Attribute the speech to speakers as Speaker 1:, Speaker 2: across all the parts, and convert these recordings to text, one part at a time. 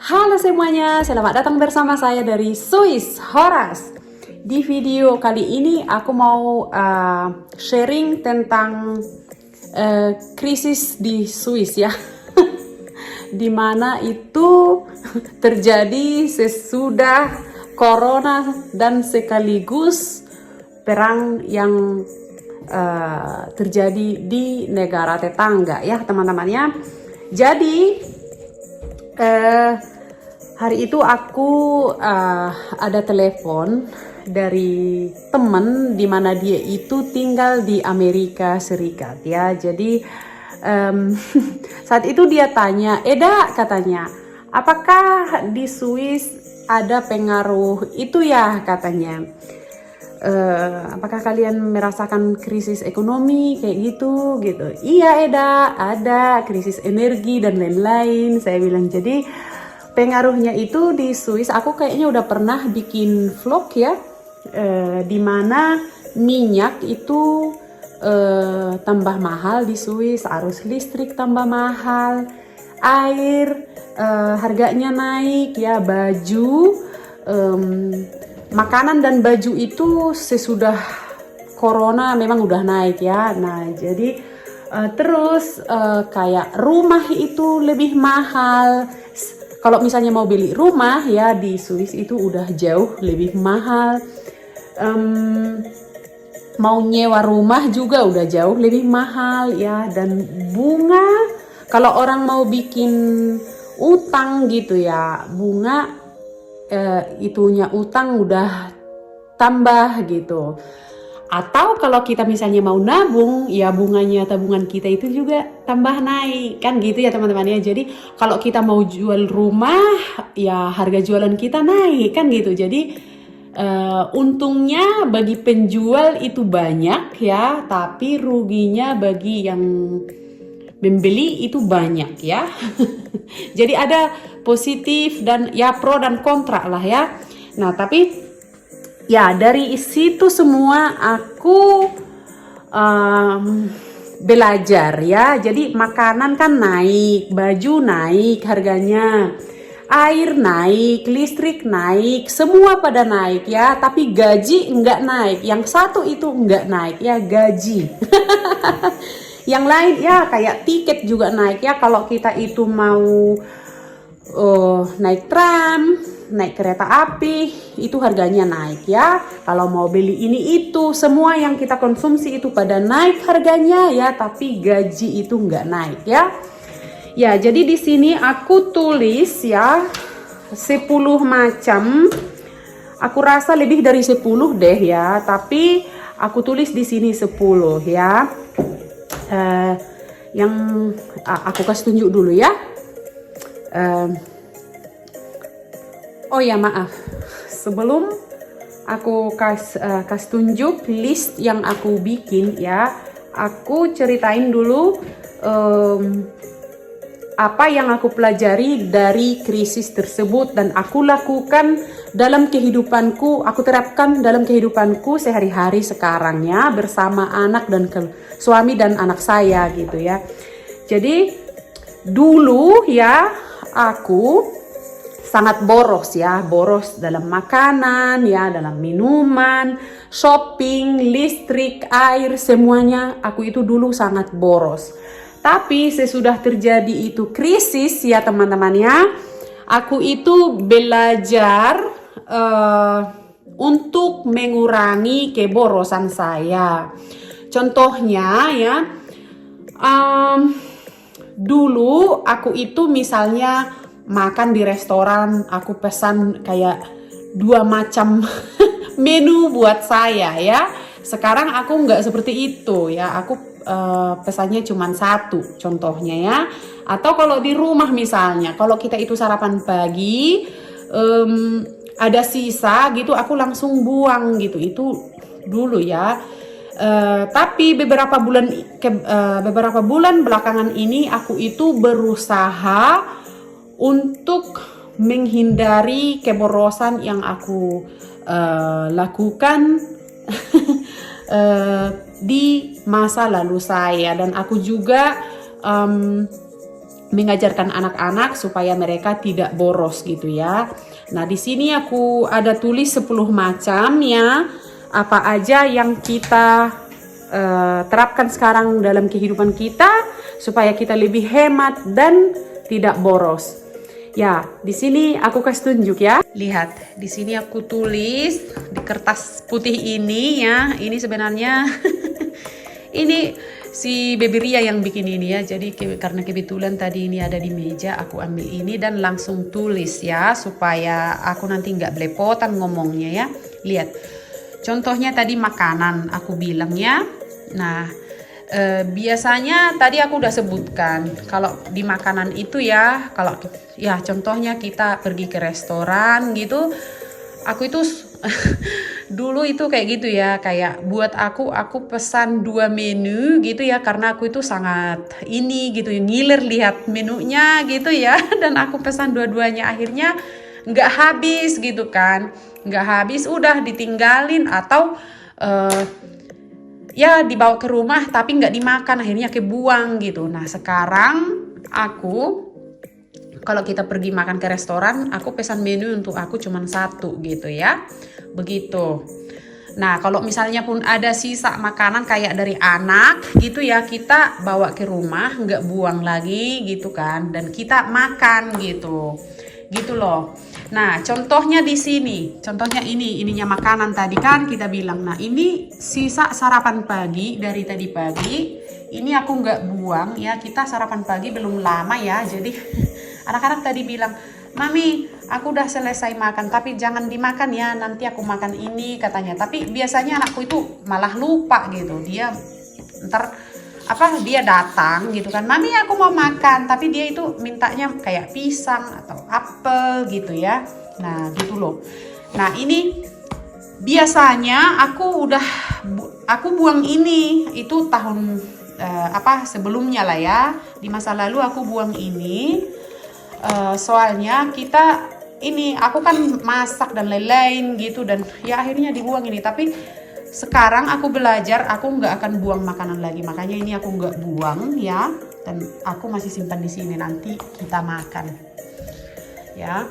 Speaker 1: Halo semuanya, selamat datang bersama saya dari Swiss Horas. Di video kali ini aku mau sharing tentang krisis di Swiss ya. Dimana itu terjadi sesudah corona dan sekaligus perang yang terjadi di negara tetangga ya teman-teman ya. Jadi hari itu aku ada telepon dari teman di mana dia itu tinggal di Amerika Serikat ya. Jadi saat itu dia tanya, Eda katanya, apakah di Swiss ada pengaruh itu ya katanya. Apakah kalian merasakan krisis ekonomi kayak gitu? Iya Eda, ada krisis energi dan lain-lain. Saya bilang jadi pengaruhnya itu di Swiss. Aku kayaknya udah pernah bikin vlog ya, di mana minyak itu tambah mahal di Swiss, arus listrik tambah mahal, air harganya naik ya, baju. Makanan dan baju itu sesudah corona memang udah naik ya. Nah jadi terus kayak rumah itu lebih mahal. Kalau misalnya mau beli rumah ya di Swiss itu udah jauh lebih mahal. Mau nyewa rumah juga udah jauh lebih mahal ya. Dan bunga, kalau orang mau bikin utang gitu ya, bunga itunya utang udah tambah gitu. Atau kalau kita misalnya mau nabung ya bunganya tabungan kita itu juga tambah naik kan gitu ya teman-teman ya. Jadi kalau kita mau jual rumah ya harga jualan kita naik kan gitu. Jadi untungnya bagi penjual itu banyak ya, tapi ruginya bagi yang membeli itu banyak ya. Jadi ada positif dan ya pro dan kontra lah ya. Nah tapi ya dari situ semua aku belajar ya. Jadi makanan kan naik, baju naik harganya, air naik, listrik naik, semua pada naik ya. Tapi gaji enggak naik. Yang satu itu enggak naik ya, gaji. Yang lain ya kayak tiket juga naik ya. Kalau kita itu mau naik tram, naik kereta api, itu harganya naik ya. Kalau mau beli ini itu, semua yang kita konsumsi itu pada naik harganya ya. Tapi gaji itu nggak naik ya. Ya jadi di sini aku tulis ya 10 macam. Aku rasa lebih dari 10 deh ya. Tapi aku tulis di sini 10 ya. Yang aku kasih tunjuk dulu ya. Oh ya maaf, sebelum aku kasih tunjuk list yang aku bikin ya, aku ceritain dulu apa yang aku pelajari dari krisis tersebut dan aku lakukan dalam kehidupanku, aku terapkan dalam kehidupanku sehari-hari sekarang ya, bersama anak dan suami dan anak saya gitu ya. Jadi dulu ya aku sangat boros ya, boros dalam makanan ya, dalam minuman, shopping, listrik, air, semuanya aku itu dulu sangat boros. Tapi sesudah terjadi itu krisis ya teman-teman ya, aku itu belajar untuk mengurangi keborosan saya. Contohnya ya, dulu aku itu misalnya makan di restoran, aku pesan kayak 2 macam menu buat saya ya. Sekarang aku nggak seperti itu ya, aku pesannya cuma 1 contohnya ya. Atau kalau di rumah misalnya, kalau kita itu sarapan pagi ada sisa gitu, aku langsung buang gitu. Itu dulu ya. Tapi beberapa bulan belakangan ini aku itu berusaha untuk menghindari keborosan yang aku lakukan di masa lalu saya. Dan aku juga mengajarkan anak-anak supaya mereka tidak boros gitu ya. Nah, di sini aku ada tulis 10 macam ya, apa aja yang kita terapkan sekarang dalam kehidupan kita supaya kita lebih hemat dan tidak boros. Ya, di sini aku kasih tunjuk ya. Lihat, di sini aku tulis di kertas putih ini ya. Ini sebenarnya ini si Baby Ria yang bikin ini ya. Jadi karena kebetulan tadi ini ada di meja, aku ambil ini dan langsung tulis ya, supaya aku nanti nggak belepotan ngomongnya ya. Lihat, contohnya tadi makanan aku bilang ya. Nah, biasanya tadi aku udah sebutkan kalau di makanan itu ya, kalau ya contohnya kita pergi ke restoran gitu, aku itu dulu itu kayak gitu ya, kayak buat aku pesan 2 menu gitu ya, karena aku itu sangat ini gitu ya, ngiler lihat menunya gitu ya, dan aku pesan dua-duanya, akhirnya nggak habis gitu kan, nggak habis, udah ditinggalin atau ya dibawa ke rumah tapi nggak dimakan, akhirnya kebuang gitu. Nah, sekarang aku kalau kita pergi makan ke restoran, aku pesan menu untuk aku cuma 1 gitu ya, begitu. Nah, kalau misalnya pun ada sisa makanan kayak dari anak gitu ya, kita bawa ke rumah, nggak buang lagi gitu kan, dan kita makan gitu loh. Nah, contohnya di sini, contohnya ininya makanan tadi kan kita bilang. Nah, ini sisa sarapan pagi dari tadi pagi. Ini aku nggak buang ya, kita sarapan pagi belum lama ya. Jadi anak-anak tadi bilang, "Mami, aku udah selesai makan, tapi jangan dimakan ya, nanti aku makan ini," katanya. Tapi biasanya anakku itu malah lupa gitu. Dia ntar dia datang gitu kan, "Mami, aku mau makan," tapi dia itu mintanya kayak pisang atau apel gitu ya. Nah, gitu loh. Nah, ini biasanya aku buang ini itu tahun sebelumnya lah ya. Di masa lalu aku buang ini soalnya aku kan masak dan lain-lain gitu, dan ya akhirnya dibuang ini. Tapi sekarang aku belajar, aku nggak akan buang makanan lagi, makanya ini aku nggak buang ya, dan aku masih simpan di sini, nanti kita makan ya.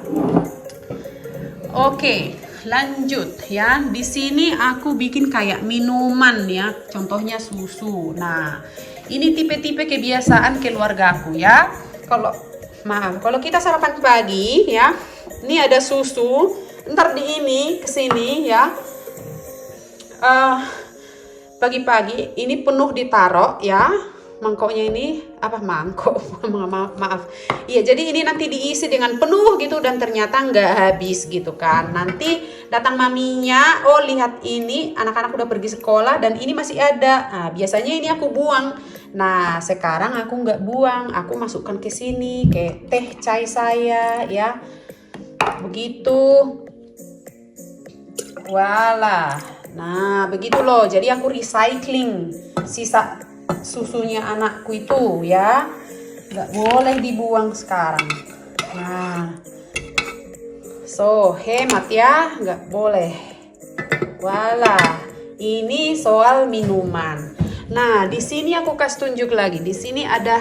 Speaker 1: Oke, lanjut ya. Di sini aku bikin kayak minuman ya, contohnya susu. Nah, ini tipe-tipe kebiasaan keluargaku ya. Kalau kita sarapan pagi ya, ini ada susu, ntar kesini ya. Pagi-pagi ini penuh ditaruh ya, mangkoknya ini maaf. Iya, jadi ini nanti diisi dengan penuh gitu, dan ternyata nggak habis gitu kan. Nanti datang maminya, "Oh, lihat ini anak-anak udah pergi sekolah dan ini masih ada." Nah, biasanya ini aku buang. Nah, sekarang aku nggak buang, aku masukkan ke sini kayak teh chai saya ya, begitu. Walah. Nah, begitu loh. Jadi aku recycling sisa susunya anakku itu ya. Nggak boleh dibuang sekarang. Nah, hemat ya, nggak boleh. Walah, ini soal minuman. Nah, di sini aku kasih tunjuk lagi. Di sini ada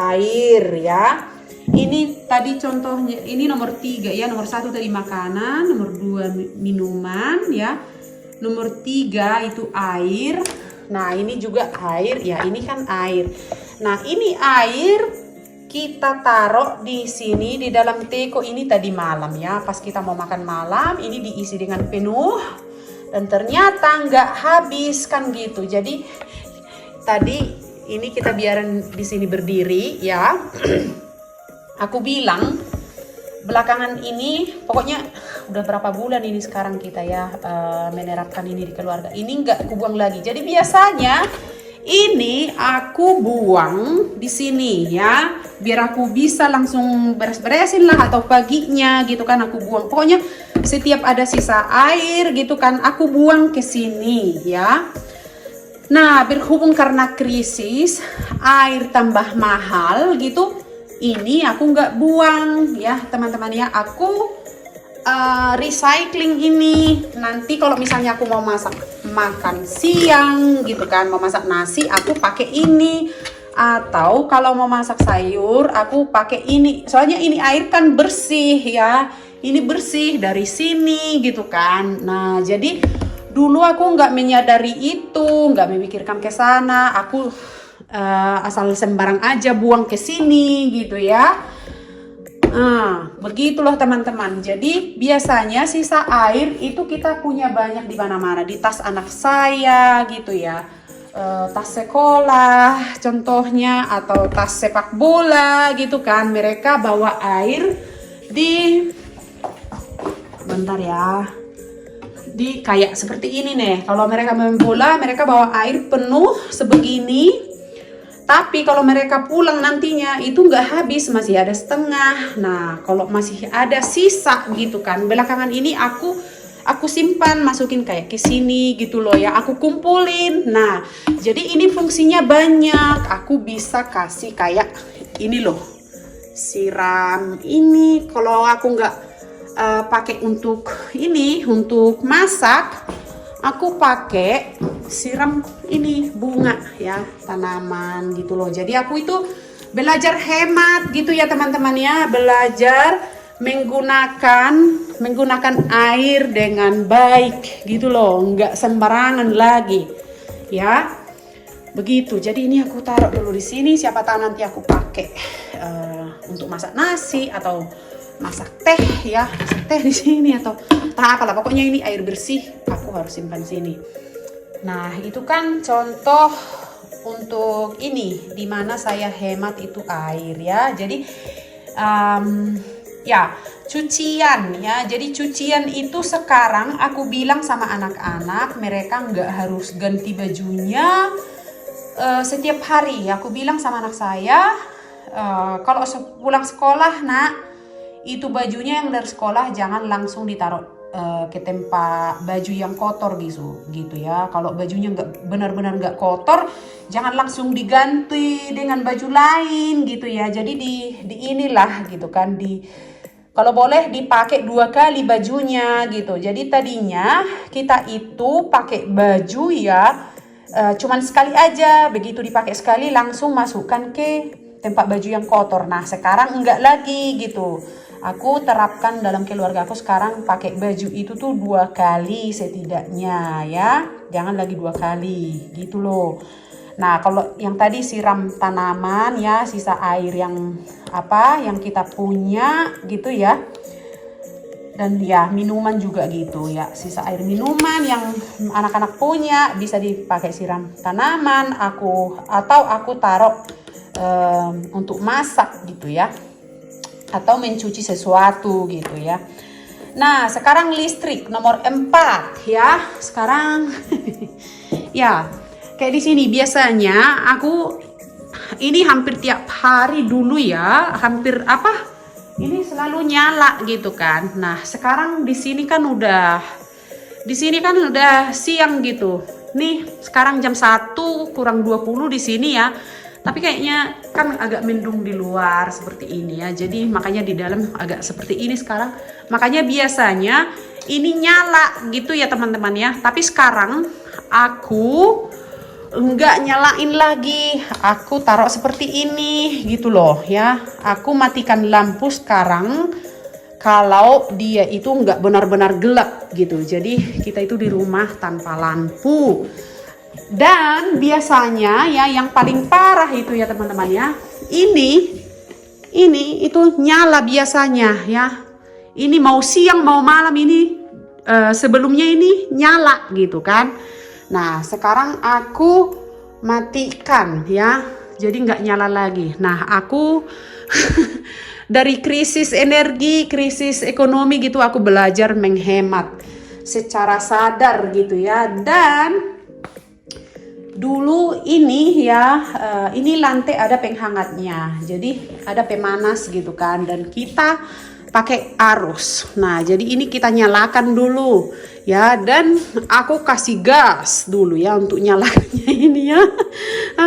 Speaker 1: air ya. Ini tadi contohnya, ini nomor 3 ya. Nomor 1 tadi makanan, nomor 2 minuman ya. Nomor 3 itu air. Nah, ini juga air ya, ini kan air. Nah, ini air kita taruh di sini di dalam teko ini tadi malam ya. Pas kita mau makan malam, ini diisi dengan penuh dan ternyata nggak habis kan gitu. Jadi tadi ini kita biarin di sini berdiri ya. Aku bilang belakangan ini, pokoknya udah berapa bulan ini sekarang kita ya menerapkan ini di keluarga. Ini nggak aku buang lagi. Jadi biasanya ini aku buang di sini ya, biar aku bisa langsung beres-beresin lah, atau paginya gitu kan aku buang. Pokoknya setiap ada sisa air gitu kan aku buang ke sini ya. Nah, berhubung karena krisis air tambah mahal gitu, ini aku nggak buang ya teman-teman ya, aku recycling ini. Nanti kalau misalnya aku mau makan siang gitu kan, mau masak nasi, aku pakai ini. Atau kalau mau masak sayur, aku pakai ini. Soalnya ini air kan bersih ya. Ini bersih dari sini gitu kan. Nah, jadi dulu aku nggak menyadari itu, nggak memikirkan ke sana. Aku asal sembarang aja buang ke sini gitu ya. Nah, begitulah teman-teman. Jadi biasanya sisa air itu kita punya banyak di mana-mana. Di tas anak saya gitu ya. Tas sekolah contohnya, atau tas sepak bola gitu kan. Mereka bawa air di, bentar ya, di kayak seperti ini nih. Kalau mereka main bola, mereka bawa air penuh sebegini. Tapi kalau mereka pulang nantinya itu nggak habis, masih ada setengah. Nah, kalau masih ada sisa gitu kan, belakangan ini aku simpan, masukin kayak ke sini gitu loh ya. Aku kumpulin. Nah, jadi ini fungsinya banyak. Aku bisa kasih kayak ini loh, siram ini. Kalau aku nggak pakai untuk ini, untuk masak, aku pakai siram ini bunga ya, tanaman gitu loh. Jadi aku itu belajar hemat gitu ya teman-teman ya, belajar menggunakan air dengan baik gitu loh, nggak sembarangan lagi ya. Begitu. Jadi ini aku taruh dulu di sini, siapa tahu nanti aku pakai untuk masak nasi atau masak teh ya, masak teh di sini atau tak apalah, pokoknya ini air bersih aku harus simpan sini. Nah, itu kan contoh untuk ini dimana saya hemat itu air ya. Jadi ya, cucian ya. Jadi cucian itu sekarang aku bilang sama anak-anak, mereka nggak harus ganti bajunya setiap hari. Aku bilang sama anak saya, kalau pulang sekolah nak, itu bajunya yang dari sekolah jangan langsung ditaruh ke tempat baju yang kotor gitu ya. Kalau bajunya nggak benar-benar nggak kotor, jangan langsung diganti dengan baju lain gitu ya. Jadi di inilah gitu kan, kalau boleh dipakai 2 kali bajunya gitu. Jadi tadinya kita itu pakai baju ya cuman sekali aja, begitu dipakai sekali langsung masukkan ke tempat baju yang kotor. Nah, sekarang enggak lagi gitu. Aku terapkan dalam keluarga aku sekarang, pakai baju itu tuh 2 kali setidaknya ya. Jangan lagi 2 kali gitu loh. Nah, kalau yang tadi siram tanaman ya, sisa air yang yang kita punya gitu ya. Dan ya minuman juga gitu ya, sisa air minuman yang anak-anak punya bisa dipakai siram tanaman, atau aku taruh untuk masak gitu ya, atau mencuci sesuatu gitu ya. Nah, sekarang listrik nomor 4 ya. Sekarang ya, kayak di sini biasanya aku ini hampir tiap hari dulu ya, ini selalu nyala gitu kan. Nah, sekarang di sini kan udah siang gitu. Nih, sekarang jam 1 kurang 20 di sini ya. Tapi kayaknya kan agak mendung di luar seperti ini ya. Jadi makanya di dalam agak seperti ini sekarang. Makanya biasanya ini nyala gitu ya teman-teman ya. Tapi sekarang aku enggak nyalain lagi. Aku taruh seperti ini gitu loh ya. Aku matikan lampu sekarang kalau dia itu enggak benar-benar gelap gitu. Jadi kita itu di rumah tanpa lampu. Dan biasanya ya yang paling parah itu ya teman-teman ya, ini itu nyala biasanya ya. Ini mau siang mau malam ini sebelumnya ini nyala gitu kan. Nah, sekarang aku matikan ya, jadi nggak nyala lagi. Nah, aku dari krisis energi, krisis ekonomi gitu, aku belajar menghemat secara sadar gitu ya. Dan dulu ini ya, ini lantai ada penghangatnya, jadi ada pemanas gitu kan, dan kita pakai arus. Nah, jadi ini kita nyalakan dulu ya, dan aku kasih gas dulu ya untuk nyalakannya ini ya.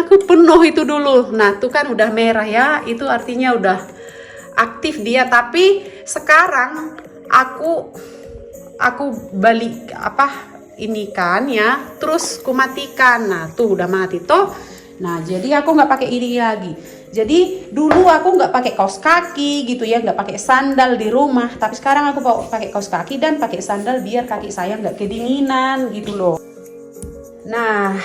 Speaker 1: Aku penuh itu dulu. Nah, tuh kan udah merah ya, itu artinya udah aktif dia. Tapi sekarang aku balik ini kan ya, terus ku matikan. Nah, tuh udah mati toh. Nah, jadi aku nggak pakai ini lagi. Jadi dulu aku nggak pakai kaos kaki gitu ya, nggak pakai sandal di rumah. Tapi sekarang aku pakai kaos kaki dan pakai sandal biar kaki saya nggak kedinginan gitu loh. Nah,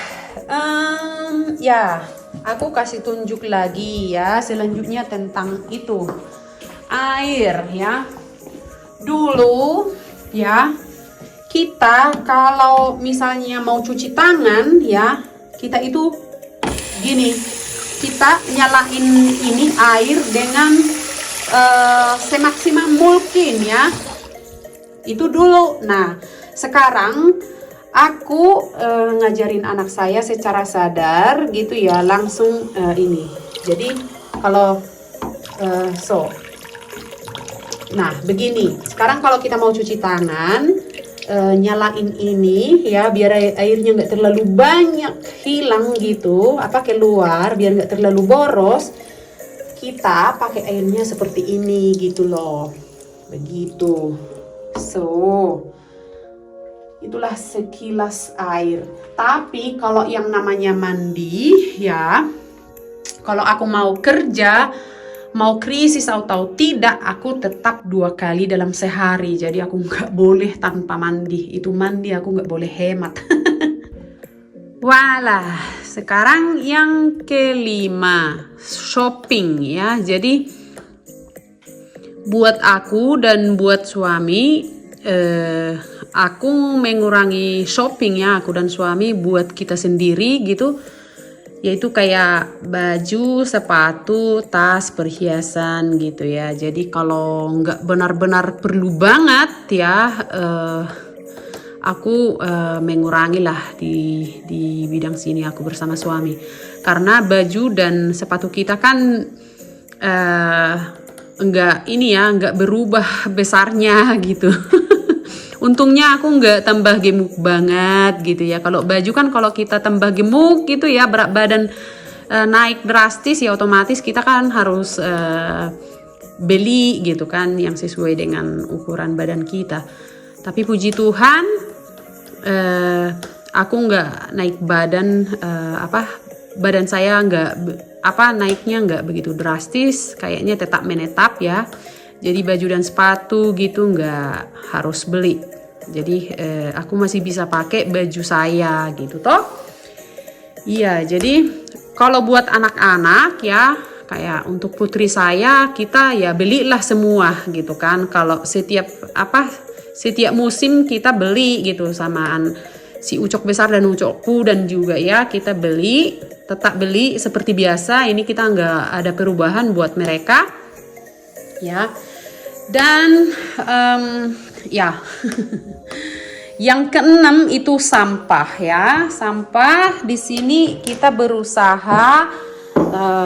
Speaker 1: ya, aku kasih tunjuk lagi ya selanjutnya tentang itu air ya. Dulu ya, kita kalau misalnya mau cuci tangan ya, kita itu gini, kita nyalain ini air dengan semaksimal mungkin ya, itu dulu. Nah, sekarang aku ngajarin anak saya secara sadar gitu ya, langsung ini. Jadi kalau nah begini, sekarang kalau kita mau cuci tangan, nyalain ini ya biar airnya nggak terlalu banyak hilang gitu, keluar, biar nggak terlalu boros. Kita pakai airnya seperti ini gitu loh, begitu. Itulah sekilas air. Tapi kalau yang namanya mandi ya, kalau aku mau kerja, mau krisis atau tidak, aku tetap 2 kali dalam sehari. Jadi aku nggak boleh tanpa mandi. Itu mandi aku nggak boleh hemat. Walah, sekarang yang kelima, shopping ya. Jadi buat aku dan buat suami, aku mengurangi shopping ya, aku dan suami buat kita sendiri gitu. Yaitu kayak baju, sepatu, tas, perhiasan gitu ya. Jadi kalau nggak benar-benar perlu banget ya, aku mengurangi lah di bidang sini aku bersama suami. Karena baju dan sepatu kita kan nggak berubah besarnya gitu. Untungnya aku nggak tambah gemuk banget gitu ya. Kalau baju kan kalau kita tambah gemuk gitu ya, berat badan naik drastis ya, otomatis kita kan harus beli gitu kan yang sesuai dengan ukuran badan kita. Tapi puji Tuhan, aku nggak naik badan, badan saya nggak naiknya nggak begitu drastis, kayaknya tetap menetap ya. Jadi baju dan sepatu gitu nggak harus beli. Jadi aku masih bisa pakai baju saya gitu toh. Iya, jadi kalau buat anak-anak ya, kayak untuk putri saya, kita ya belilah semua gitu kan. Kalau setiap musim kita beli gitu, samaan si ucok besar dan ucokku, dan juga ya kita tetap beli seperti biasa. Ini kita nggak ada perubahan buat mereka ya. Dan ya yang keenam itu sampah ya. Sampah di sini kita berusaha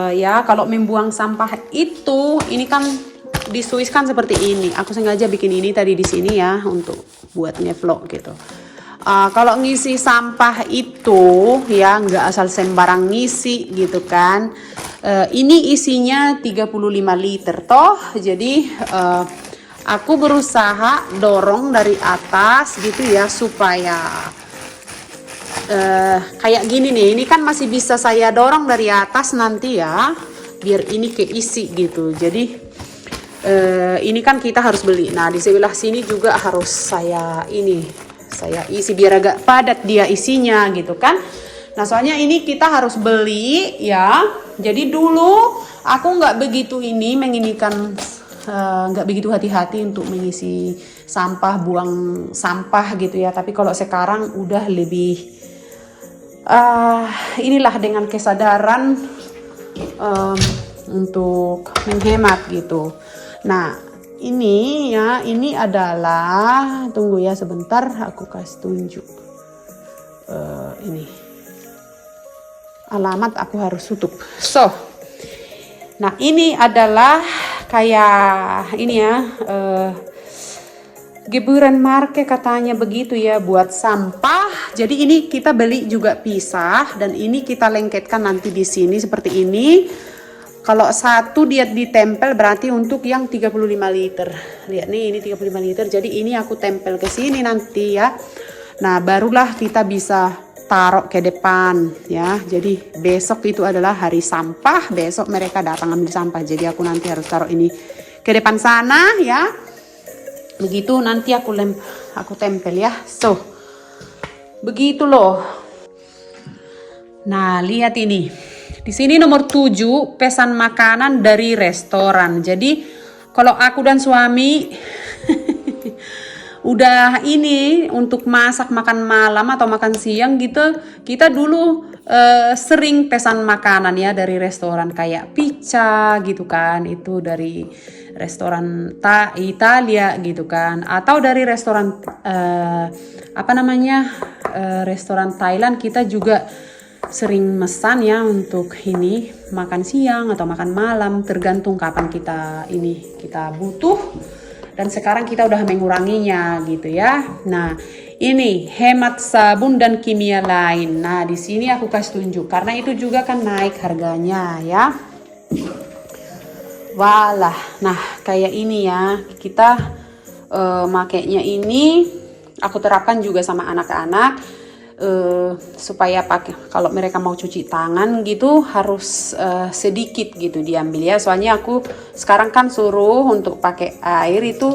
Speaker 1: ya, kalau membuang sampah itu, ini kan di Swiss kan seperti ini. Aku sengaja bikin ini tadi di sini ya untuk buat ngevlog gitu. Kalau ngisi sampah itu ya nggak asal sembarang ngisi gitu kan. Ini isinya 35 liter toh. Jadi aku berusaha dorong dari atas gitu ya, supaya kayak gini nih. Ini kan masih bisa saya dorong dari atas nanti ya, biar ini keisi gitu. Jadi ini kan kita harus beli. Nah di sebelah sini juga harus saya isi biar agak padat dia isinya gitu kan. Nah soalnya ini kita harus beli ya. Jadi dulu aku nggak begitu nggak begitu hati-hati untuk mengisi sampah, buang sampah gitu ya. Tapi kalau sekarang udah lebih inilah dengan kesadaran untuk menghemat gitu. Nah ini ya, ini adalah, tunggu ya sebentar, aku kasih tunjuk. Ini alamat aku harus tutup. Nah ini adalah kayak ini ya, Geburen Marke katanya begitu ya, buat sampah. Jadi ini kita beli juga pisah, dan ini kita lengketkan nanti di sini seperti ini. Kalau satu dia ditempel berarti untuk yang 35 liter. Lihat nih, ini 35 liter. Jadi ini aku tempel ke sini nanti ya. Nah, barulah kita bisa taruh ke depan ya. Jadi besok itu adalah hari sampah, besok mereka datang ambil sampah. Jadi aku nanti harus taruh ini ke depan sana ya. Begitu nanti aku tempel ya. So, begitu loh. Nah, lihat ini. Di sini nomor 7 pesan makanan dari restoran. Jadi kalau aku dan suami udah ini untuk masak makan malam atau makan siang gitu, kita dulu sering pesan makanan ya dari restoran kayak pizza gitu kan, itu dari restoran Italia gitu kan, atau dari restoran restoran Thailand kita juga sering mesan ya untuk ini makan siang atau makan malam, tergantung kapan kita butuh. Dan sekarang kita udah menguranginya gitu ya. Nah, ini hemat sabun dan kimia lain. Nah, di sini aku kasih tunjuk karena itu juga kan naik harganya ya. Walah, nah kayak ini ya. Kita makainya ini aku terapkan juga sama anak-anak. Supaya kalau mereka mau cuci tangan gitu harus sedikit gitu diambil ya, soalnya aku sekarang kan suruh untuk pakai air itu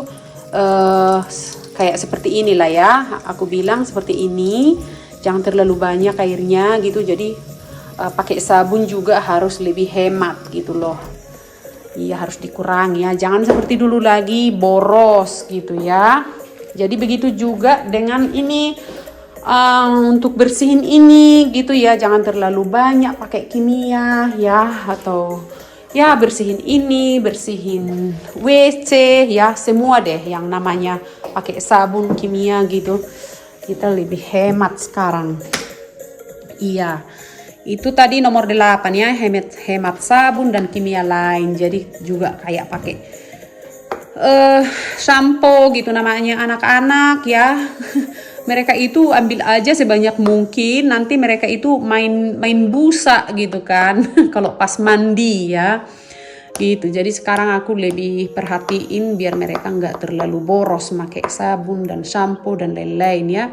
Speaker 1: kayak seperti inilah ya, aku bilang seperti ini, jangan terlalu banyak airnya gitu. Jadi pakai sabun juga harus lebih hemat gitu loh. Iya, harus dikurangi ya, jangan seperti dulu lagi boros gitu ya. Jadi begitu juga dengan ini. Untuk bersihin ini gitu ya, jangan terlalu banyak pakai kimia ya, atau ya bersihin ini, bersihin WC ya, semua deh yang namanya pakai sabun kimia gitu, kita lebih hemat sekarang. Iya, itu tadi nomor 8 ya, hemat sabun dan kimia lain. Jadi juga kayak pakai shampoo gitu namanya anak-anak ya. Mereka itu ambil aja sebanyak mungkin, nanti mereka itu main busa gitu kan kalau pas mandi ya gitu. Jadi sekarang aku lebih perhatiin biar mereka nggak terlalu boros pakai sabun dan shampoo dan lain-lain ya,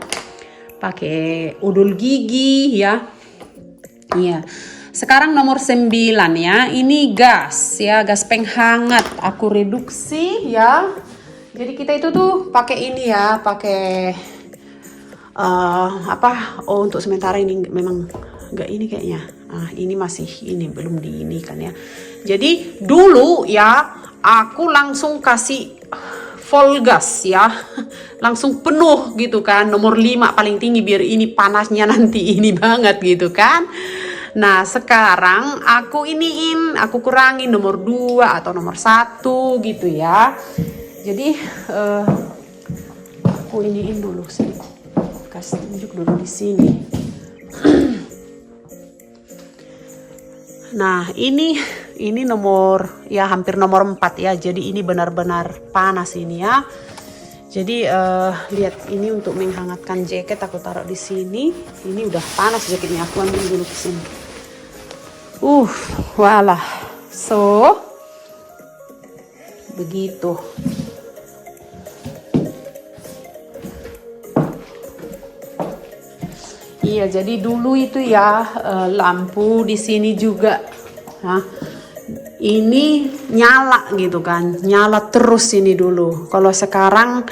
Speaker 1: pakai odol gigi ya. Iya, sekarang nomor 9 ya, ini gas ya, gas penghangat aku reduksi ya. Jadi kita itu tuh pakai ini ya, pakai untuk sementara ini memang nggak ini kayaknya. Ini masih ini belum di ini kan ya. Jadi dulu ya aku langsung kasih full gas ya, langsung penuh gitu kan, nomor 5 paling tinggi biar ini panasnya nanti ini banget gitu kan. Nah sekarang aku kurangin nomor 2 atau nomor 1 gitu ya. Jadi aku iniin dulu sih. Kasih tunjuk dulu di sini. Nah, ini nomor ya hampir nomor 4 ya. Jadi ini benar-benar panas ini ya. Jadi lihat ini untuk menghangatkan jaket aku taruh di sini. Ini udah panas jaketnya, aku ambil dulu ke sini. Walah. So begitu. Iya, jadi dulu itu ya lampu di sini juga, ini nyala gitu kan, nyala terus ini dulu. Kalau sekarang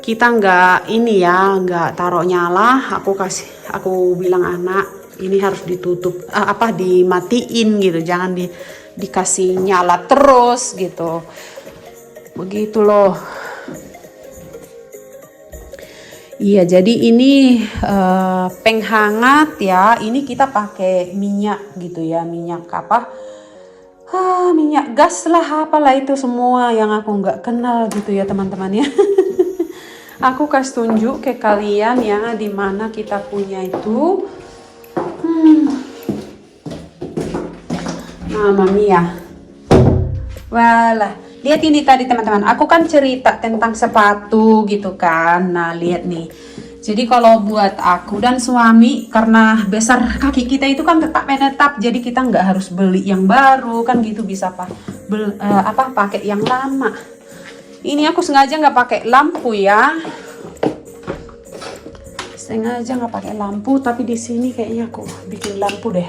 Speaker 1: kita nggak taruh nyala. Aku bilang anak ini harus ditutup, dimatiin gitu, jangan dikasih nyala terus gitu. Begitu loh. Iya, jadi ini penghangat ya. Ini kita pakai minyak gitu ya, minyak minyak gas lah, apalah itu semua yang aku nggak kenal gitu ya teman-teman ya. Aku kasih tunjuk ke kalian ya di mana kita punya itu. Mamma mia. Walah. Lihat ini tadi teman-teman, aku kan cerita tentang sepatu gitu kan. Nah lihat nih, jadi kalau buat aku dan suami, karena besar kaki kita itu kan tetap menetap, jadi kita nggak harus beli yang baru kan gitu, bisa pakai yang lama. Ini aku sengaja nggak pakai lampu ya, sengaja nggak pakai lampu, tapi di sini kayaknya aku bikin lampu deh.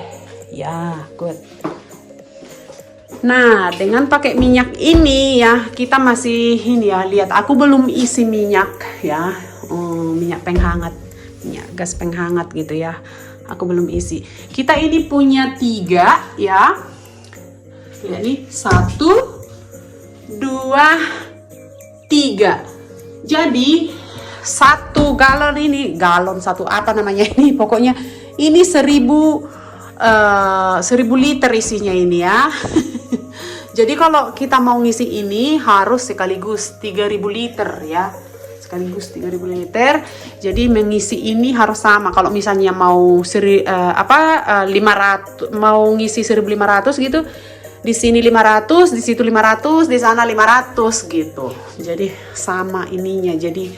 Speaker 1: Ya, good. Nah, dengan pakai minyak ini ya, kita masih ini ya, lihat aku belum isi minyak ya. Minyak penghangat, minyak gas penghangat gitu ya. Aku belum isi. Kita ini punya 3 ya. Lihat nih, 1 2 3. Jadi 1 galon ini, galon 1 apa namanya ini, pokoknya ini 1000 liter isinya ini ya. Jadi kalau kita mau ngisi ini harus sekaligus 3000 liter ya. Sekaligus 3000 liter. Jadi mengisi ini harus sama. Kalau misalnya mau 500, mau ngisi 1500 gitu, di sini 500, di situ 500, di sana 500 gitu. Jadi sama ininya. Jadi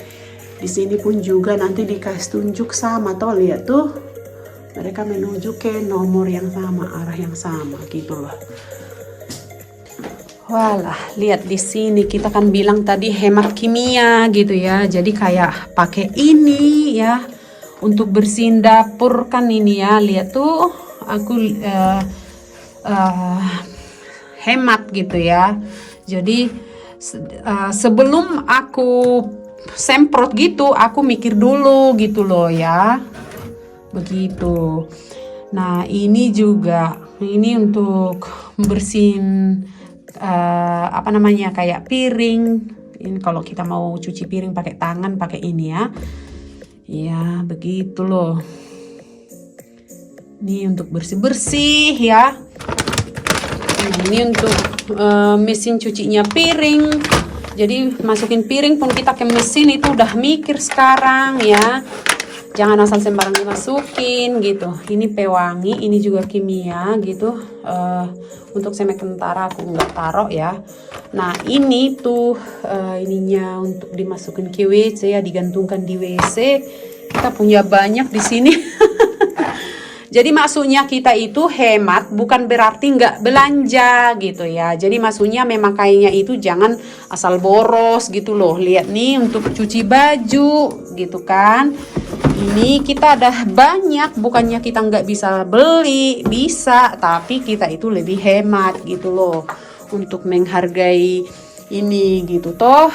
Speaker 1: di sini pun juga nanti dikasih tunjuk sama, toh lihat tuh. Mereka menuju ke nomor yang sama, arah yang sama gitu loh. Walah, lihat di sini kita kan bilang tadi hemat kimia gitu ya. Jadi kayak pakai ini ya untuk bersihin dapur kan ini ya. Lihat tuh aku hemat gitu ya. Jadi sebelum aku semprot gitu, aku mikir dulu gitu loh ya. Begitu. Nah, ini juga ini untuk bersihin kayak piring. Ini kalau kita mau cuci piring pakai tangan, pakai ini ya. Ya, begitu loh. Ini untuk bersih-bersih ya. Nah, ini untuk mesin cucinya piring. Jadi masukin piring pun kita ke mesin itu udah mikir sekarang ya. Jangan asal sembarang dimasukin gitu. Ini pewangi, ini juga kimia gitu. Untuk semek kentara aku nggak taruh ya. Nah ini tuh ininya untuk dimasukin ke WC ya, digantungkan di WC. Kita punya banyak di sini. Jadi maksudnya kita itu hemat, bukan berarti nggak belanja gitu ya. Jadi maksudnya memang kayaknya itu jangan asal boros gitu loh. Lihat nih untuk cuci baju gitu kan. Ini kita ada banyak, bukannya kita nggak bisa beli, bisa, tapi kita itu lebih hemat gitu loh. Untuk menghargai ini gitu toh.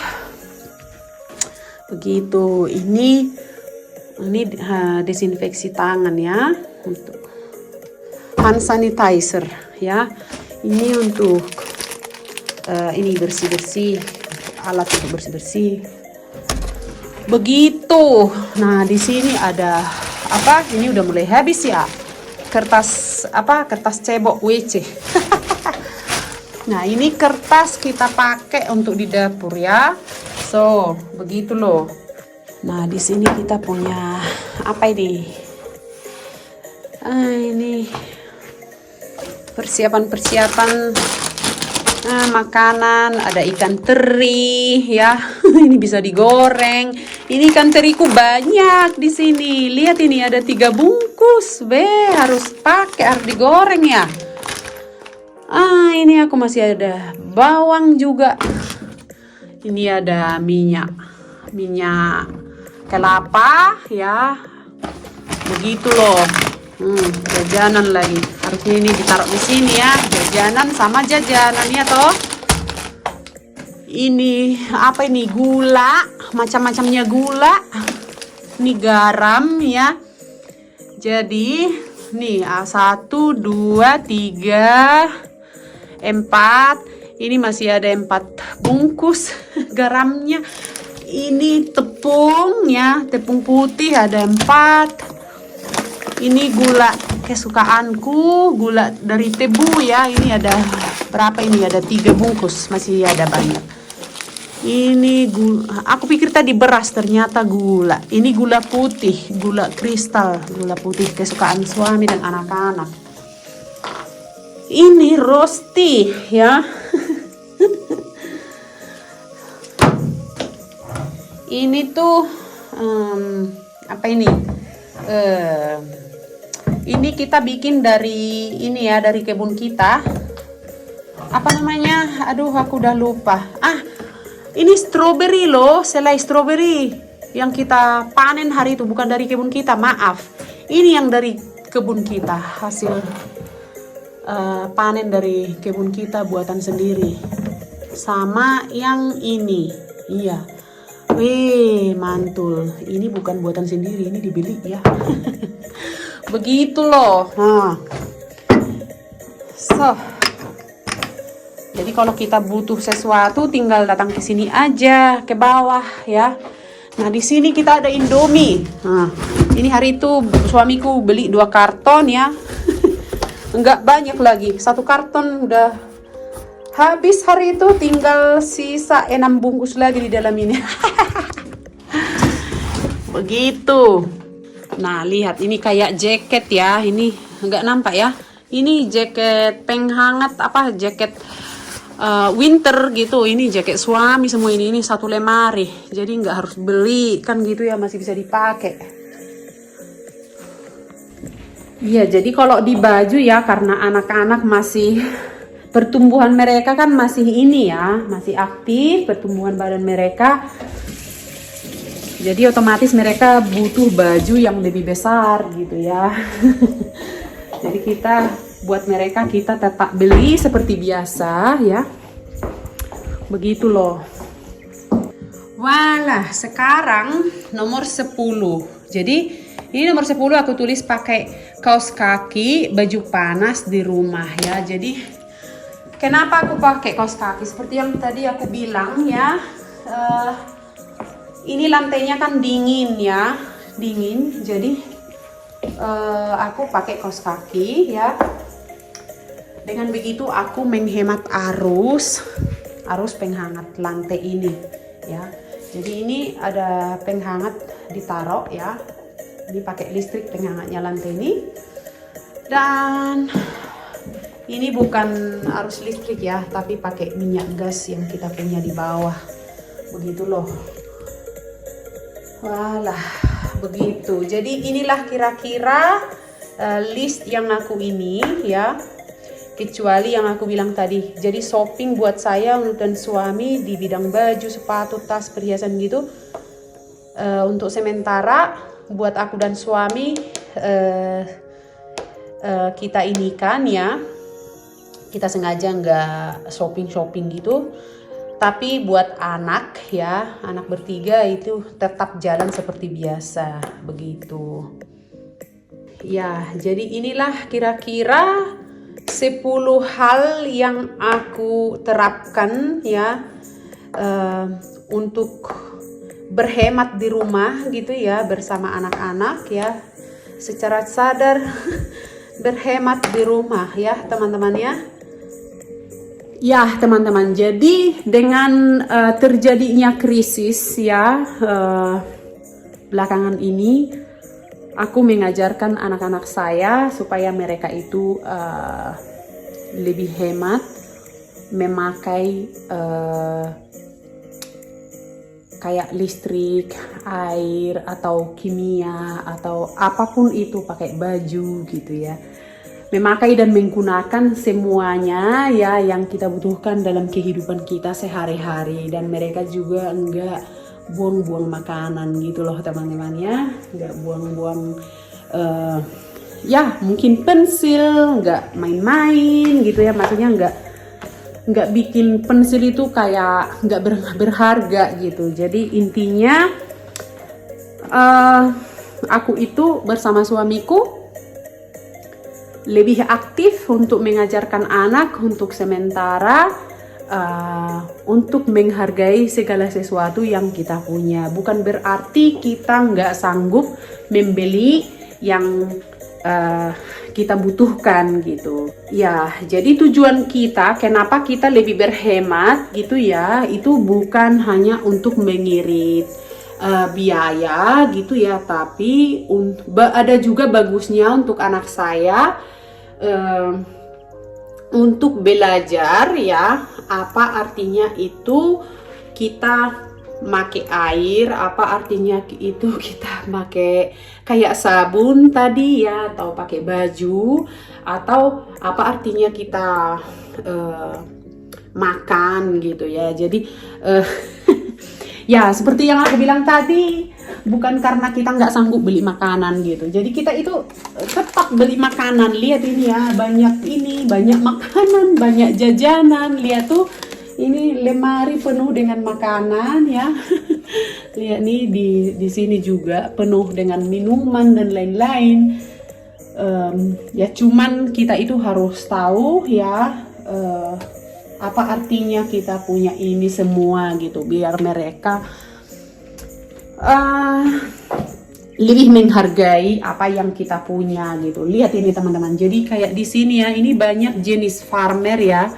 Speaker 1: Begitu, ini desinfeksi tangan ya. Untuk hand sanitizer ya. Ini untuk ini bersih-bersih, alat untuk bersih-bersih. Begitu. Nah, di sini ada apa? Ini udah mulai habis ya. Kertas cebok WC. Nah, ini kertas kita pakai untuk di dapur ya. So, begitu loh. Nah, di sini kita punya apa ini? Ini persiapan makanan, ada ikan teri ya. Ini bisa digoreng. Ini ikan teriku banyak di sini. Lihat ini ada 3 bungkus. Harus digoreng ya. Ini aku masih ada bawang juga. Ini ada minyak kelapa ya. Begitu loh. Jajanan lagi. Harusnya ini ditaruh di sini ya. Jajanan sama jajanan ya toh. Ini apa ini? Gula, macam-macamnya gula. Ini garam ya. Jadi nih 1, 2, 3, 4. Ini masih ada 4 bungkus garamnya. Ini tepung ya, tepung putih ada 4. Ini gula kesukaanku, gula dari tebu ya. Ini ada berapa ini? Ada 3 bungkus, masih ada banyak. Ini gula, aku pikir tadi beras, ternyata gula. Ini gula putih, gula kristal, gula putih kesukaan suami dan anak-anak. Ini rosti ya. Ini tuh apa ini? Ini kita bikin dari ini ya, dari kebun kita. Apa namanya? Aduh, aku udah lupa. Ini strawberry loh, selai strawberry. yang kita panen hari itu bukan dari kebun kita, maaf. Ini yang dari kebun kita, hasil panen dari kebun kita buatan sendiri. Sama yang ini, iya. Wih, mantul. Ini bukan buatan sendiri, ini dibeli ya. Begitu loh. Nah. So. Jadi kalau kita butuh sesuatu tinggal datang ke sini aja, ke bawah ya. Nah, di sini kita ada Indomie. Nah, ini hari itu suamiku beli 2 karton ya. Enggak banyak lagi. 1 karton udah habis hari itu, tinggal sisa 6 bungkus lagi di dalam ini. Begitu. Nah, lihat ini kayak jaket ya. Ini enggak nampak ya. Ini jaket penghangat apa? Jaket winter gitu. Ini jaket suami semua ini 1 lemari, jadi nggak harus beli kan gitu ya, masih bisa dipakai. Iya, jadi kalau di baju ya, karena anak-anak masih pertumbuhan mereka kan masih ini ya, masih aktif pertumbuhan badan mereka, jadi otomatis mereka butuh baju yang lebih besar gitu ya. Jadi buat mereka kita tetap beli seperti biasa ya. Begitu loh. Walah, sekarang nomor 10. Jadi ini nomor 10 aku tulis pakai kaos kaki, baju panas di rumah ya. Jadi kenapa aku pakai kaos kaki? Seperti yang tadi aku bilang ya. Ini lantainya kan dingin ya. Dingin. Jadi aku pakai kaos kaki ya. Dengan begitu aku menghemat arus penghangat lantai ini ya. Jadi ini ada penghangat ditaruh ya. Ini pakai listrik penghangatnya lantai ini. Dan ini bukan arus listrik ya, tapi pakai minyak gas yang kita punya di bawah. Begitu loh. Walah, begitu. Jadi inilah kira-kira list yang aku ini ya. Kecuali yang aku bilang tadi, jadi shopping buat saya dan suami di bidang baju, sepatu, tas, perhiasan gitu. Untuk sementara buat aku dan suami kita ini kan ya, kita sengaja nggak shopping gitu. Tapi buat anak ya, anak bertiga itu tetap jalan seperti biasa begitu. Ya, jadi inilah kira-kira 10 hal yang aku terapkan ya untuk berhemat di rumah gitu ya, bersama anak-anak ya, secara sadar berhemat di rumah ya teman-teman ya. Ya teman-teman, jadi dengan terjadinya krisis ya belakangan ini, aku mengajarkan anak-anak saya supaya mereka itu lebih hemat memakai kayak listrik, air, atau kimia, atau apapun itu, pakai baju gitu ya. Memakai dan menggunakan semuanya ya yang kita butuhkan dalam kehidupan kita sehari-hari. Dan mereka juga enggak buang-buang makanan gitu loh teman-teman ya, nggak buang-buang ya mungkin pensil, nggak main-main gitu ya, maksudnya nggak bikin pensil itu kayak nggak berharga gitu. Jadi intinya aku itu bersama suamiku lebih aktif untuk mengajarkan anak untuk sementara, untuk menghargai segala sesuatu yang kita punya. Bukan berarti kita nggak sanggup membeli yang kita butuhkan gitu. Ya, jadi tujuan kita, kenapa kita lebih berhemat gitu ya, itu bukan hanya untuk mengirit biaya gitu ya, tapi ada juga bagusnya untuk anak saya untuk belajar ya, apa artinya itu kita make air, apa artinya itu kita pakai kayak sabun tadi ya, atau pakai baju, atau apa artinya kita makan gitu ya. Jadi ya seperti yang aku bilang tadi, bukan karena kita nggak sanggup beli makanan gitu. Jadi kita itu tetap beli makanan. Lihat ini ya, banyak makanan, banyak jajanan. Lihat tuh, ini lemari penuh dengan makanan ya. Lihat nih di sini juga penuh dengan minuman dan lain-lain. Ya cuman kita itu harus tahu ya apa artinya kita punya ini semua gitu, biar mereka lebih menghargai apa yang kita punya gitu. Lihat ini teman-teman, jadi kayak di sini ya, ini banyak jenis farmer ya.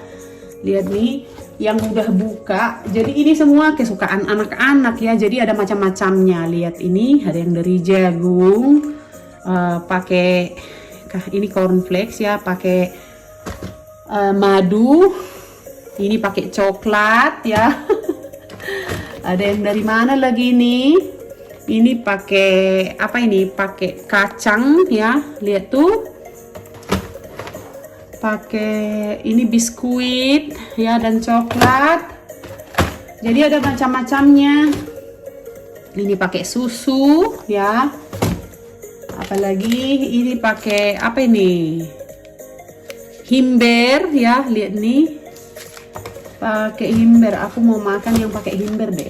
Speaker 1: Lihat nih yang udah buka, jadi ini semua kesukaan anak-anak ya, jadi ada macam-macamnya. Lihat ini ada yang dari jagung, pakai ini cornflakes ya, pakai madu, ini pakai coklat ya. Ada yang dari mana lagi nih? Ini pakai apa ini? Pakai kacang ya. Lihat tuh. Pakai ini biskuit ya dan coklat. Jadi ada macam-macamnya. Ini pakai susu ya. Apalagi ini pakai apa ini? Himber ya, lihat nih. Pakai himber, aku mau makan yang pakai himber deh.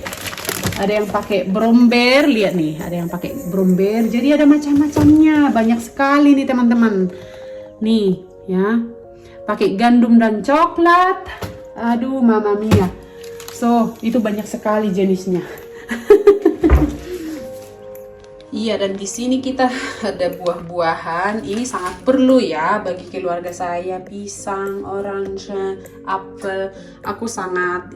Speaker 1: Ada yang pakai bromber, lihat nih, ada yang pakai bromber. Jadi ada macam-macamnya, banyak sekali nih teman-teman. Nih ya, pakai gandum dan coklat. Aduh, mama mia. So, itu banyak sekali jenisnya. Iya, dan di sini kita ada buah-buahan. Ini sangat perlu ya bagi keluarga saya. Pisang, orange, apel. Aku sangat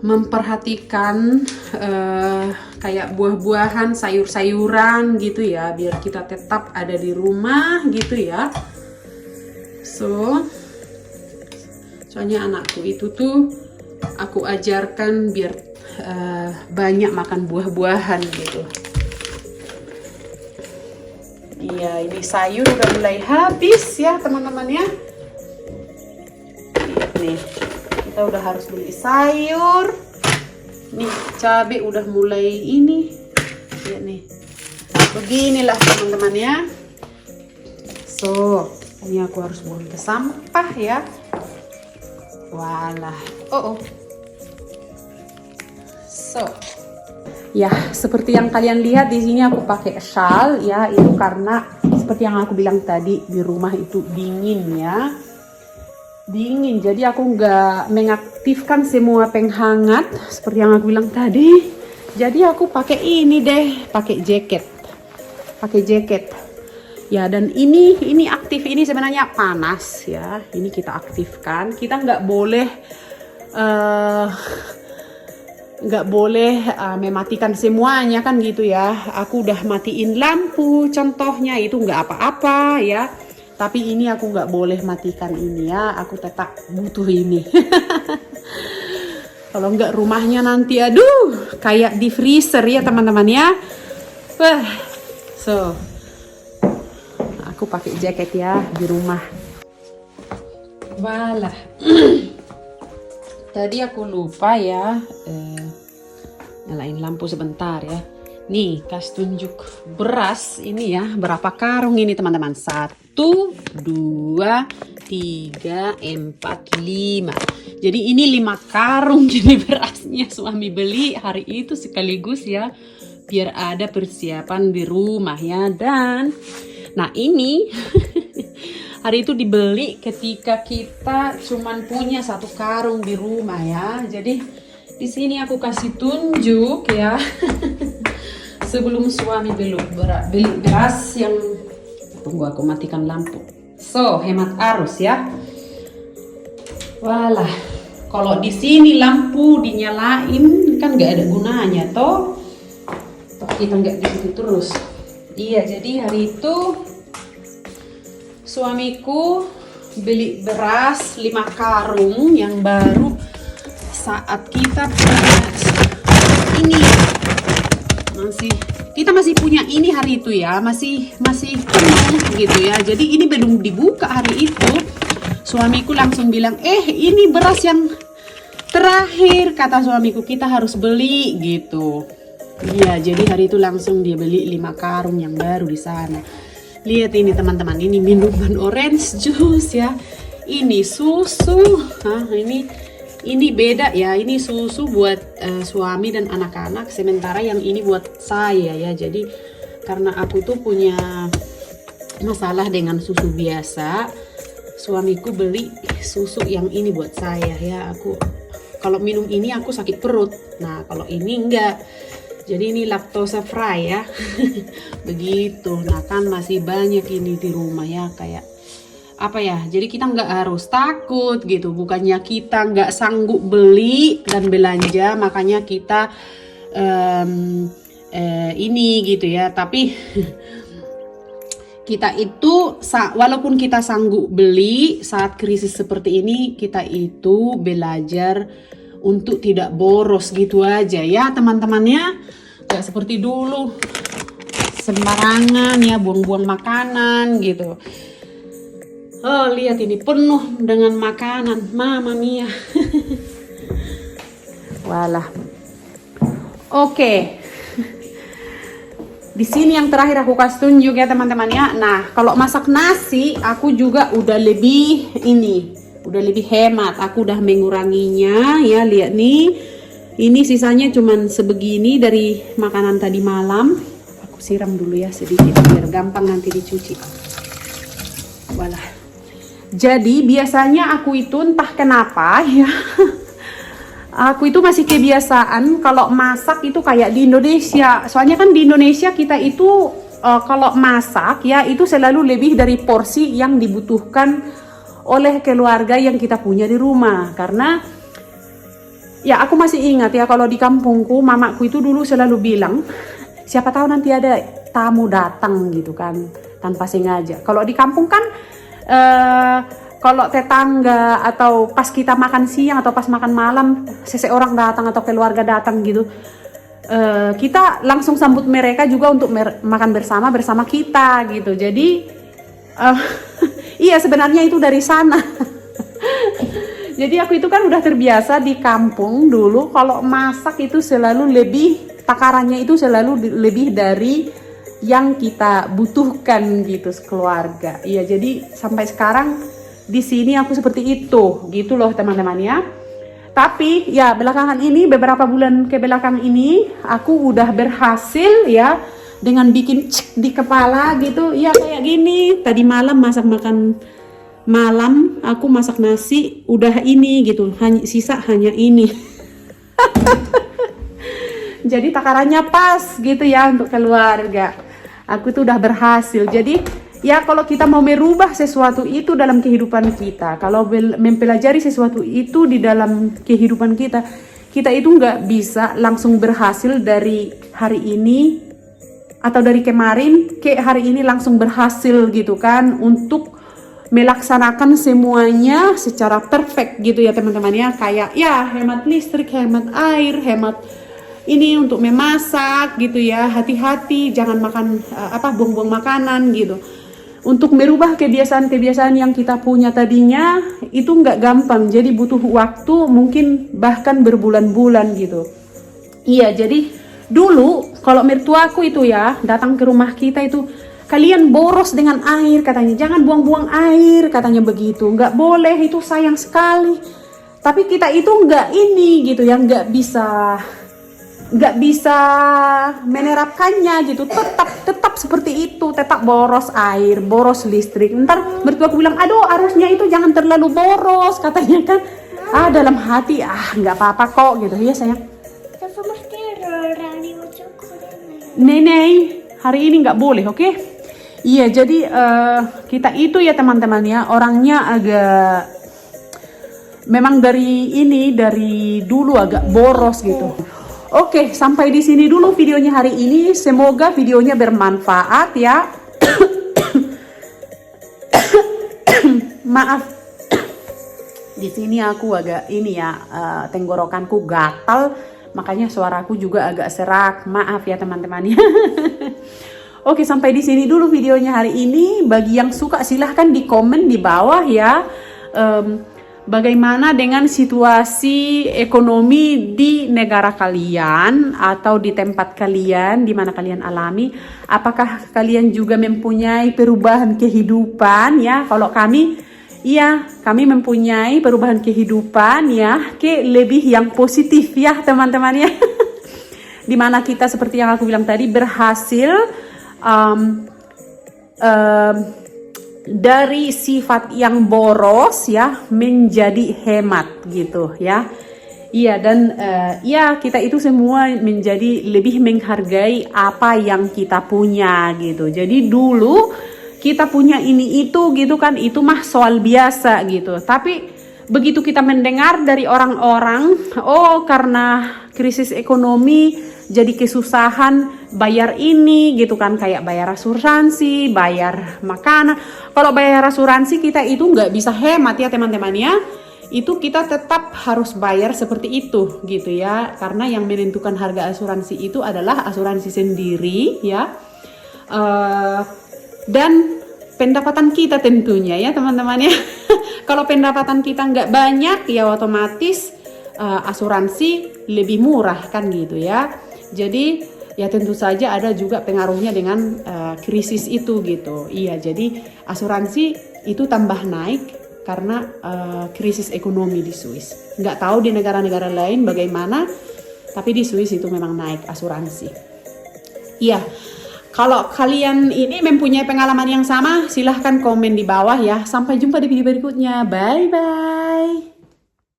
Speaker 1: memperhatikan kayak buah-buahan, sayur-sayuran gitu ya, biar kita tetap ada di rumah gitu ya. Soalnya anakku itu tuh aku ajarkan biar banyak makan buah-buahan gitu. Iya, ini sayur udah mulai habis ya teman-teman ya. Nih, kita udah harus beli sayur. Nih, cabai udah mulai ini. Lihat nih. Beginilah teman-teman ya. So, ini aku harus buang ke sampah ya. Walah. Oh. So, ya seperti yang kalian lihat di sini aku pakai shawl ya, itu karena seperti yang aku bilang tadi, di rumah itu dingin ya, dingin. Jadi aku nggak mengaktifkan semua penghangat seperti yang aku bilang tadi. Jadi aku pakai ini deh, pakai jaket. Ya, dan ini aktif, ini sebenarnya panas ya. Ini kita aktifkan. Kita nggak boleh mematikan semuanya kan gitu ya. Aku udah matiin lampu contohnya, itu nggak apa-apa ya, tapi ini aku nggak boleh matikan ini ya, aku tetap butuh ini. Kalau nggak rumahnya nanti aduh kayak di freezer ya teman-teman ya. So aku pakai jaket ya di rumah. Walah. Tadi aku lupa ya, nyalain lampu sebentar ya. Nih, kasih tunjuk beras ini ya, berapa karung ini teman-teman? 1, 2, 3, 4, 5. Jadi ini 5 karung gini berasnya suami beli hari itu sekaligus ya, biar ada persiapan di rumah ya. Dan, nah ini hari itu dibeli ketika kita cuman punya 1 karung di rumah ya. Jadi di sini aku kasih tunjuk ya. Sebelum suami beli beras yang, tunggu aku matikan lampu. So, hemat arus ya. Walah, kalau di sini lampu dinyalain kan nggak ada gunanya toh kita nggak gitu terus. Iya, jadi hari itu suamiku beli beras 5 karung yang baru saat kita punya ini kita masih punya ini hari itu ya, masih penuh gitu ya. Jadi ini belum dibuka hari itu. Suamiku langsung bilang, ini beras yang Terakhir kata suamiku kita harus beli gitu. Iya, jadi hari itu langsung dia beli 5 karung yang baru di sana. Lihat ini teman-teman, ini minuman orange juice ya. Ini susu. Ini beda ya. Ini susu buat suami dan anak-anak, sementara yang ini buat saya ya. Jadi karena aku tuh punya masalah dengan susu biasa, suamiku beli susu yang ini buat saya ya. Aku kalau minum ini aku sakit perut. Nah, kalau ini enggak. Jadi ini lactose free ya. Begitu. Nah, kan masih banyak ini di rumah ya, kayak apa ya, jadi kita nggak harus takut gitu. Bukannya kita nggak sanggup beli dan belanja, makanya kita ini gitu ya. Tapi kita itu walaupun kita sanggup beli saat krisis seperti ini, kita itu belajar untuk tidak boros gitu aja ya teman-temannya. Gak seperti dulu sembarangan ya buang-buang makanan gitu. Oh, lihat ini penuh dengan makanan, mama mia. Walah. Oke. Di sini yang terakhir aku kasih tunjuk ya teman-teman ya. Nah, kalau masak nasi aku juga udah lebih hemat. Aku udah menguranginya ya, lihat nih. Ini sisanya cuman sebegini dari makanan tadi malam. Aku siram dulu ya sedikit biar gampang nanti dicuci. Walah. Jadi biasanya aku itu entah kenapa ya. Aku itu masih kebiasaan kalau masak itu kayak di Indonesia. Soalnya kan di Indonesia kita itu kalau masak ya itu selalu lebih dari porsi yang dibutuhkan oleh keluarga yang kita punya di rumah. Karena ya aku masih ingat ya, kalau di kampungku mamaku itu dulu selalu bilang, siapa tahu nanti ada tamu datang gitu kan, tanpa sengaja. Kalau di kampung kan kalau tetangga atau pas kita makan siang atau pas makan malam seseorang datang atau keluarga datang gitu, kita langsung sambut mereka juga untuk makan bersama kita gitu. Jadi iya sebenarnya itu dari sana. Jadi aku itu kan udah terbiasa di kampung dulu kalau masak itu selalu takarannya itu selalu lebih dari yang kita butuhkan gitu sekeluarga. Iya, jadi sampai sekarang di sini aku seperti itu gitu loh teman-teman ya. Tapi ya belakangan ini, beberapa bulan ke belakang ini aku udah berhasil ya dengan bikin cek di kepala gitu. Ya kayak gini, tadi malam masak makan malam aku masak nasi udah ini gitu, sisa hanya ini. Jadi takarannya pas gitu ya untuk keluarga. Aku tuh udah berhasil. Jadi ya kalau kita mau merubah sesuatu itu dalam kehidupan kita, kalau mempelajari sesuatu itu di dalam kehidupan kita, kita itu nggak bisa langsung berhasil dari hari ini atau dari kemarin ke hari ini langsung berhasil gitu kan, untuk melaksanakan semuanya secara perfect gitu ya teman-teman ya. Kayak ya hemat listrik, hemat air, hemat ini untuk memasak gitu ya. Hati-hati jangan makan buang-buang makanan gitu. Untuk merubah kebiasaan-kebiasaan yang kita punya tadinya itu nggak gampang. Jadi butuh waktu mungkin bahkan berbulan-bulan gitu. Iya, jadi dulu kalau mertuaku itu ya datang ke rumah kita itu, kalian boros dengan air katanya, jangan buang-buang air katanya begitu, nggak boleh, itu sayang sekali. Tapi kita itu nggak ini gitu ya, nggak bisa menerapkannya gitu, tetap seperti itu, tetap boros air, boros listrik. Ntar mertuaku bilang, aduh harusnya itu jangan terlalu boros katanya kan. Dalam hati nggak apa-apa kok gitu ya sayang. Nenek hari ini nggak boleh, oke? Iya, jadi kita itu ya teman-teman ya, orangnya agak memang dari dulu agak boros gitu. Oke, sampai di sini dulu videonya hari ini. Semoga videonya bermanfaat ya. Maaf. Di sini aku agak ini ya, tenggorokanku gatal, makanya suaraku juga agak serak. Maaf ya teman-teman ya. Oke, sampai di sini dulu videonya hari ini. Bagi yang suka silahkan di komen di bawah ya. bagaimana dengan situasi ekonomi di negara kalian atau di tempat kalian di mana kalian alami? Apakah kalian juga mempunyai perubahan kehidupan ya? Kalau kami, iya, kami mempunyai perubahan kehidupan ya, ke lebih yang positif ya teman-teman ya. Dimana kita seperti yang aku bilang tadi berhasil dari sifat yang boros ya menjadi hemat gitu ya. Iya dan ya kita itu semua menjadi lebih menghargai apa yang kita punya gitu. Jadi dulu kita punya ini itu gitu kan, itu mah soal biasa gitu. Tapi begitu kita mendengar dari orang-orang, oh karena krisis ekonomi jadi kesusahan bayar ini gitu kan, kayak bayar asuransi, bayar makanan. Kalau bayar asuransi kita itu nggak bisa hemat ya teman-teman ya. Itu kita tetap harus bayar seperti itu gitu ya. Karena yang menentukan harga asuransi itu adalah asuransi sendiri ya. Dan pendapatan kita tentunya ya teman-teman ya. Kalau pendapatan kita nggak banyak ya otomatis asuransi lebih murah kan gitu ya. Jadi ya tentu saja ada juga pengaruhnya dengan krisis itu gitu. Iya, jadi asuransi itu tambah naik karena krisis ekonomi di Swiss. Nggak tahu di negara-negara lain bagaimana, tapi di Swiss itu memang naik asuransi. Iya, kalau kalian ini mempunyai pengalaman yang sama, silahkan komen di bawah ya. Sampai jumpa di video berikutnya. Bye-bye.